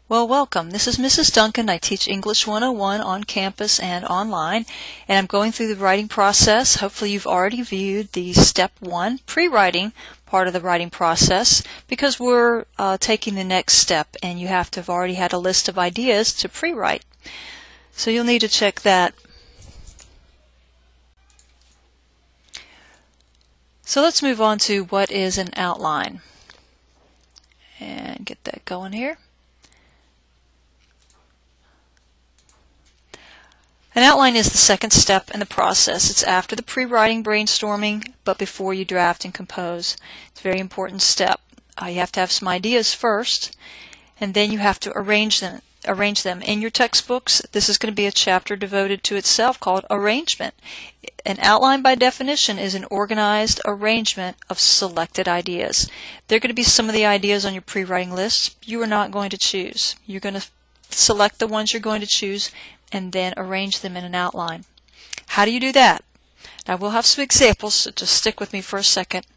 Well, welcome. This is Mrs. Duncan. I teach English 101 on campus and online, and I'm going through the writing process. Hopefully you've already viewed the Step 1 pre-writing part of the writing process because we're taking the next step, and you have to have already had a list of ideas to pre-write. So you'll need to check that. So let's move on to what is an outline and get that going here. An outline is the second step in the process. It's after the pre-writing brainstorming, but before you draft and compose. It's a very important step. You have to have some ideas first, and then you have to arrange them. In your textbooks, this is going to be a chapter devoted to itself called Arrangement. An outline, by definition, is an organized arrangement of selected ideas. There are going to be some of the ideas on your pre-writing list you are not going to choose. You're going to select the ones you're going to choose and then arrange them in an outline. How do you do that? Now we'll have some examples, so just stick with me for a second.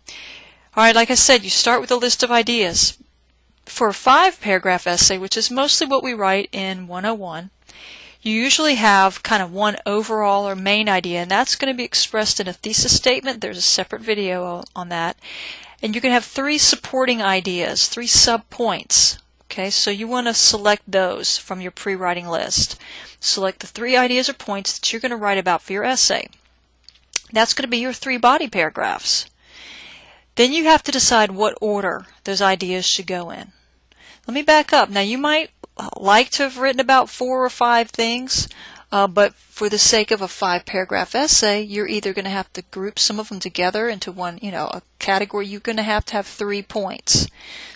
Alright, like I said, you start with a list of ideas. For a 5-paragraph essay, which is mostly what we write in 101, you usually have kind of one overall or main idea, and that's going to be expressed in a thesis statement. There's a separate video on that. And you're going to have 3 supporting ideas, 3 sub-points. Okay, so you want to select those from your pre-writing list. Select the 3 ideas or points that you're going to write about for your essay. That's going to be your 3 body paragraphs. Then you have to decide what order those ideas should go in. Let me back up. Now you might like to have written about 4 or 5 things, but for the sake of a 5-paragraph essay, you're either going to have to group some of them together into one, a category. You're going to have 3 points.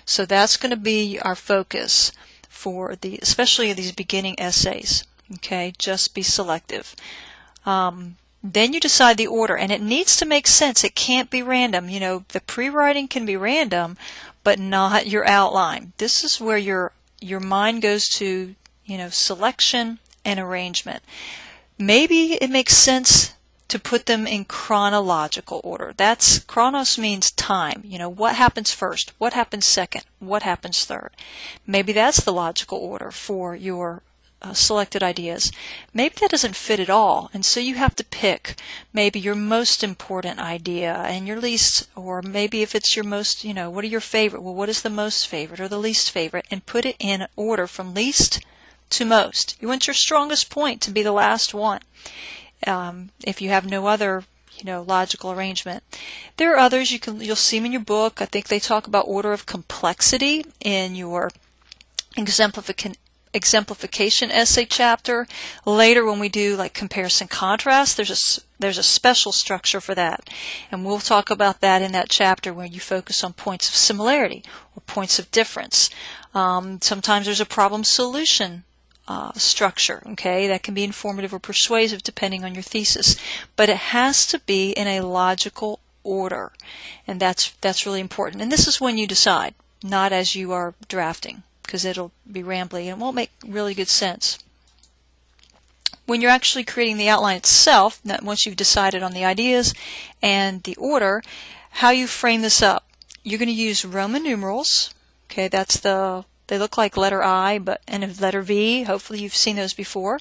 So that's going to be our focus for especially these beginning essays. Okay, just be selective. Then you decide the order, and it needs to make sense. It can't be random. The pre-writing can be random, but not your outline. This is where your mind goes to, selection and arrangement. Maybe it makes sense to put them in chronological order. Chronos means time. What happens first? What happens second? What happens third? Maybe that's the logical order for your selected ideas. Maybe that doesn't fit at all, and so you have to pick maybe your most important idea and your least, or maybe if it's your most, what are your favorite? Well, what is the most favorite or the least favorite? And put it in order from least to most. You want your strongest point to be the last one. If you have no other, logical arrangement. There are others you'll see them in your book. I think they talk about order of complexity in your exemplification essay chapter. Later when we do like comparison contrast, there's a special structure for that, and we'll talk about that in that chapter where you focus on points of similarity or points of difference. Sometimes there's a problem solution structure, okay, that can be informative or persuasive depending on your thesis, but it has to be in a logical order, and that's really important. And this is when you decide, not as you are drafting, because it'll be rambly and it won't make really good sense. When you're actually creating the outline itself, once you've decided on the ideas and the order, how you frame this up, you're going to use Roman numerals. Okay, they look like letter I, and letter V. Hopefully you've seen those before.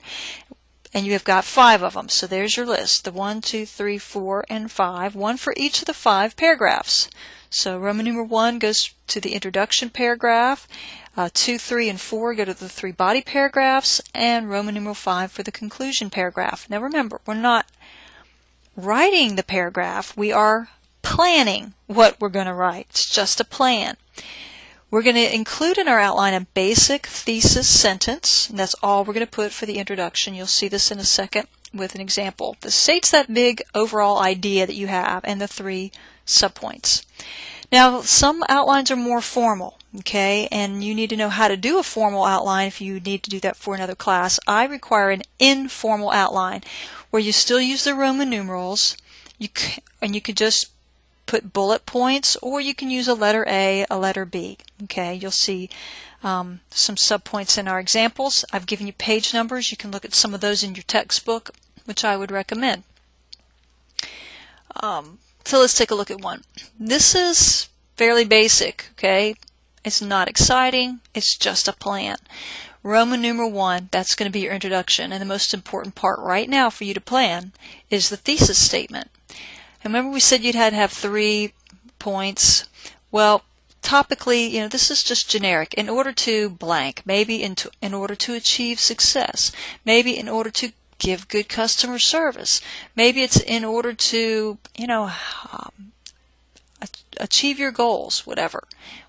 And you have got 5 of them. So there's your list, the 1, 2, 3, 4, and 5, one for each of the 5 paragraphs. So Roman numeral 1 goes to the introduction paragraph, 2, 3, and 4 go to the 3 body paragraphs, and Roman numeral 5 for the conclusion paragraph. Now remember, we're not writing the paragraph, we are planning what we're going to write. It's just a plan. We're going to include in our outline a basic thesis sentence, and that's all we're going to put for the introduction. You'll see this in a second with an example. This states that big overall idea that you have and the 3 subpoints. Now, some outlines are more formal, okay, and you need to know how to do a formal outline if you need to do that for another class. I require an informal outline where you still use the Roman numerals, and you could just put bullet points, or you can use a letter A, a letter B. Okay, you'll see some subpoints in our examples. I've given you page numbers. You can look at some of those in your textbook, which I would recommend. So let's take a look at one. This is fairly basic, okay? It's not exciting. It's just a plan. Roman numeral 1, that's going to be your introduction. And the most important part right now for you to plan is the thesis statement. And remember we said you'd had to have 3 points. Well, topically, this is just generic. In order to blank, maybe in order to achieve success, maybe in order to give good customer service, maybe it's in order to, achieve your goals, whatever.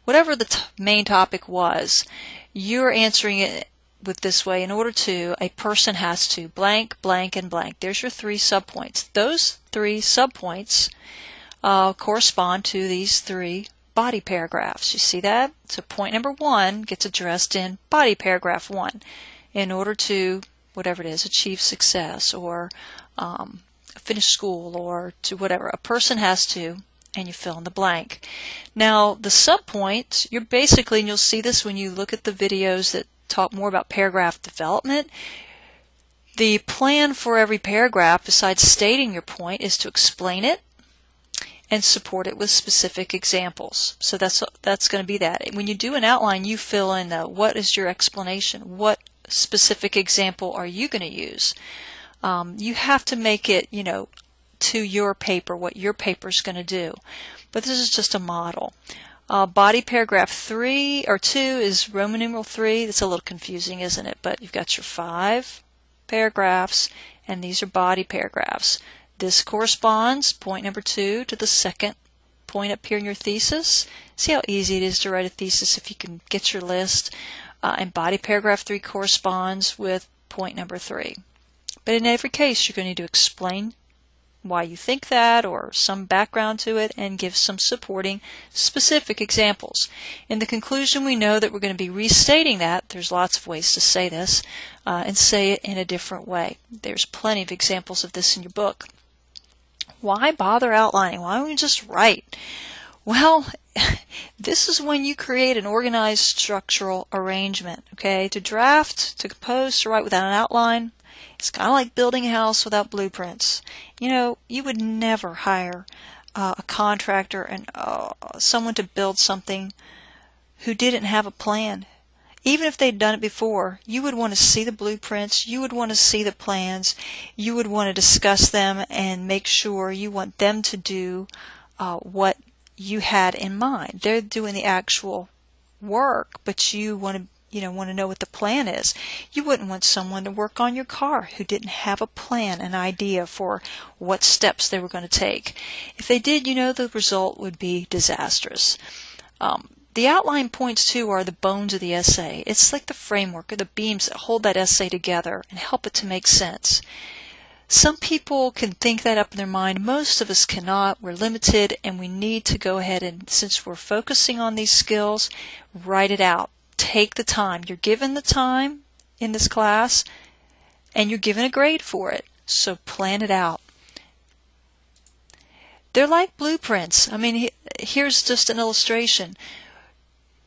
Whatever the main topic was, you're answering it with this way. In order to, a person has to blank, blank, and blank. There's your 3 subpoints. Those 3 subpoints correspond to these 3 body paragraphs. You see that? So point number 1 gets addressed in body paragraph 1. In order to, whatever it is, achieve success or finish school or to whatever, a person has to, and you fill in the blank. Now the subpoints, you're basically, and you'll see this when you look at the videos that talk more about paragraph development, the plan for every paragraph, besides stating your point, is to explain it and support it with specific examples. So that's going to be that. When you do an outline, you fill in what is your explanation, what specific example are you going to use. You have to make it, to your paper, what your paper is going to do. But this is just a model. Body paragraph 3 or 2 is Roman numeral 3. That's a little confusing, isn't it? But you've got your 5 paragraphs, and these are body paragraphs. This corresponds, point number 2, to the second point up here in your thesis. See how easy it is to write a thesis if you can get your list. And body paragraph 3 corresponds with point number 3. But in every case, you're going to need to explain why you think that or some background to it and give some supporting specific examples. In the conclusion, we know that we're going to be restating that. There's lots of ways to say this and say it in a different way. There's plenty of examples of this in your book. Why bother outlining? Why don't we just write? Well, this is when you create an organized structural arrangement. Okay, to draft, to compose, to write without an outline. It's kind of like building a house without blueprints. You would never hire a contractor and someone to build something who didn't have a plan. Even if they'd done it before, you would want to see the blueprints, you would want to see the plans, you would want to discuss them and make sure you want them to do what you had in mind. They're doing the actual work, but you want to know what the plan is. You wouldn't want someone to work on your car who didn't have a plan, an idea for what steps they were going to take. If they did, the result would be disastrous. The outline points, too, are the bones of the essay. It's like the framework or the beams that hold that essay together and help it to make sense. Some people can think that up in their mind. Most of us cannot. We're limited, and we need to go ahead and, since we're focusing on these skills, write it out. Take the time. You're given the time in this class, and you're given a grade for it. So plan it out. They're like blueprints. Here's just an illustration.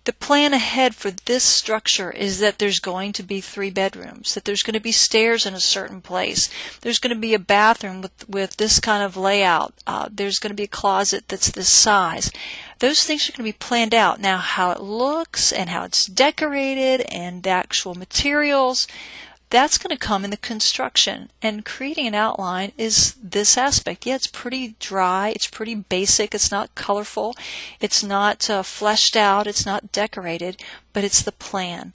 The plan ahead for this structure is that there's going to be 3 bedrooms, that there's going to be stairs in a certain place, there's going to be a bathroom with this kind of layout, there's going to be a closet that's this size. Those things are going to be planned out. Now, how it looks and how it's decorated and the actual materials, that's going to come in the construction. And creating an outline is this aspect. Yeah, it's pretty dry, it's pretty basic, it's not colorful, it's not fleshed out, it's not decorated, but it's the plan.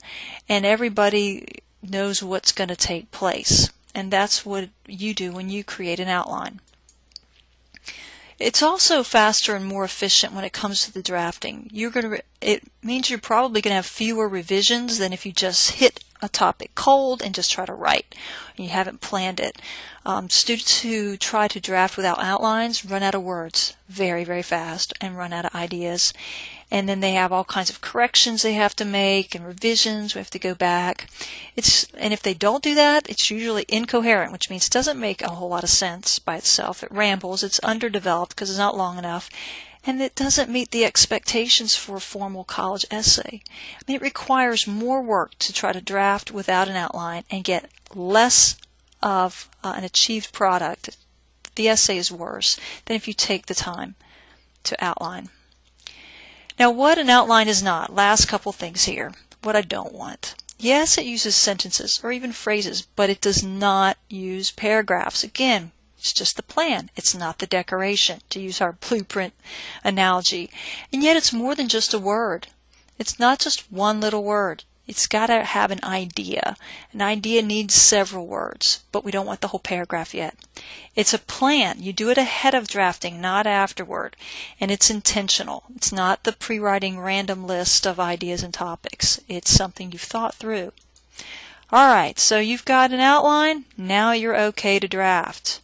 And everybody knows what's going to take place. And that's what you do when you create an outline. It's also faster and more efficient when it comes to the drafting. It means you're probably going to have fewer revisions than if you just hit a topic cold and just try to write and you haven't planned it. Students who try to draft without outlines run out of words very, very fast and run out of ideas. And then they have all kinds of corrections they have to make and revisions. We have to go back. And if they don't do that, it's usually incoherent, which means it doesn't make a whole lot of sense by itself. It rambles. It's underdeveloped because it's not long enough. And it doesn't meet the expectations for a formal college essay. It requires more work to try to draft without an outline and get less of an achieved product. The essay is worse than if you take the time to outline. Now, what an outline is not. Last couple things here. What I don't want. Yes, it uses sentences or even phrases, but it does not use paragraphs. Again, it's just the plan. It's not the decoration, to use our blueprint analogy. And yet it's more than just a word. It's not just one little word. It's got to have an idea. An idea needs several words, but we don't want the whole paragraph yet. It's a plan. You do it ahead of drafting, not afterward. And it's intentional. It's not the pre-writing random list of ideas and topics. It's something you've thought through. All right, so you've got an outline. Now you're okay to draft.